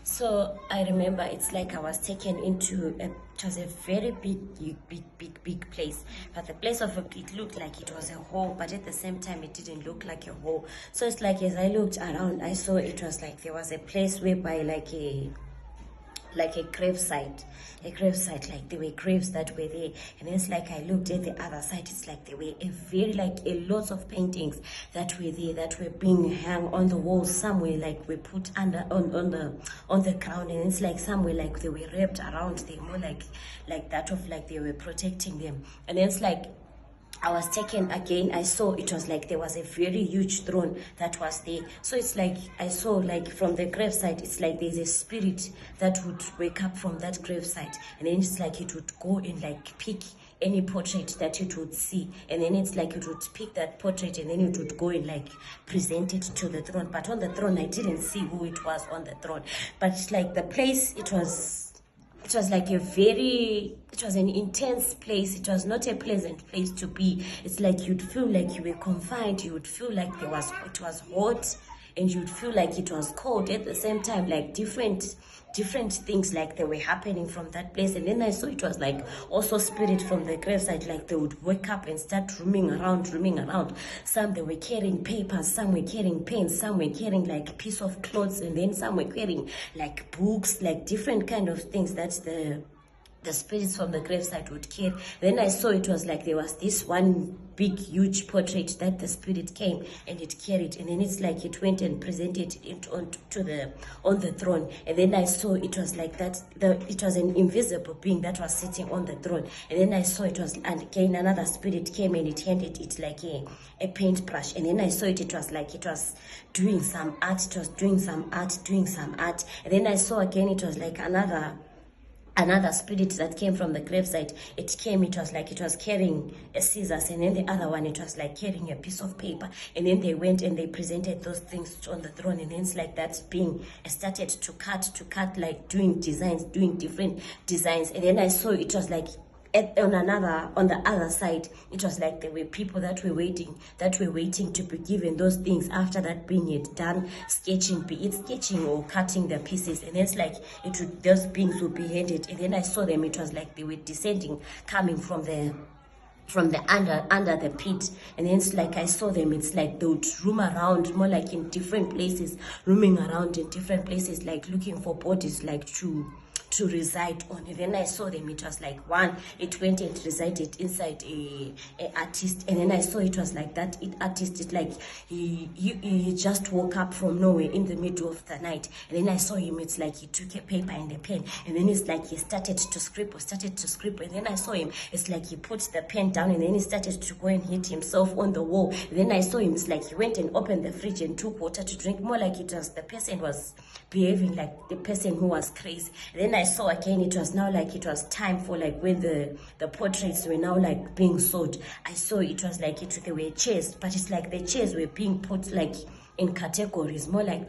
So I remember it's like I was taken into it was a very big place. But the place it looked like it was a hole, but at the same time it didn't look like a hole. So it's like as I looked around, I saw it was like there was a place whereby like a gravesite, like there were graves that were there. And it's like I looked at the other side, it's like there were a lot of paintings that were there, that were being hung on the walls. Somewhere like were put under on the ground, and it's like somewhere like they were wrapped around them, more like that of like they were protecting them. And then it's like I was taken again. I saw it was like there was a very huge throne that was there. So it's like I saw like from the gravesite, it's like there's a spirit that would wake up from that gravesite, and then it's like it would go and like pick any portrait that it would see, and then it's like it would pick that portrait, and then it would go and like present it to the throne. But on the throne, I didn't see who it was on the throne. But it's like the place, it was like it was an intense place. It was not a pleasant place to be. It's like you'd feel like you were confined. You would feel like it was hot, and you'd feel like it was cold at the same time, like different things like they were happening from that place. And then I saw it was like also spirit from the gravesite, like they would wake up and start roaming around. Some they were carrying papers, some were carrying pens, some were carrying like piece of clothes, and then some were carrying like books, like different kind of things that the spirits from the gravesite would carry. Then I saw it was like there was this one big huge portrait that the spirit came and it carried, and then it's like it went and presented it on the throne. And then I saw it was like that it was an invisible being that was sitting on the throne. And then I saw it was, and again another spirit came and it handed it like a paintbrush. And then I saw it was like it was doing some art. And then I saw again it was like another spirit that came from the gravesite. It was like it was carrying a scissors, and then the other one, it was like carrying a piece of paper. And then they went and they presented those things on the throne, and then it's like that's being started to cut, like doing different designs. And then I saw it was like on the other side, it was like there were people that were waiting to be given those things after that being it done, sketching or cutting the pieces. And it's like those beings would be handed. And then I saw them, it was like they were descending, coming from the under the pit. And then it's like I saw them, it's like they would roam around more like in different places, roaming around in different places, like looking for bodies like to reside on. And then I saw them, it was like one, it went and resided inside a artist. And then I saw it was like that artist, it like he just woke up from nowhere in the middle of the night. And then I saw him, it's like he took a paper and a pen, and then it's like he started to scribble. And then I saw him, it's like he put the pen down, and then he started to go and hit himself on the wall. And then I saw him, it's like he went and opened the fridge and took water to drink, more like it was the person was behaving like the person who was crazy. And then I saw again, it was now like it was time for like when the portraits were now like being sold. I saw it was like there were chairs, but it's like the chairs were being put like in categories, more like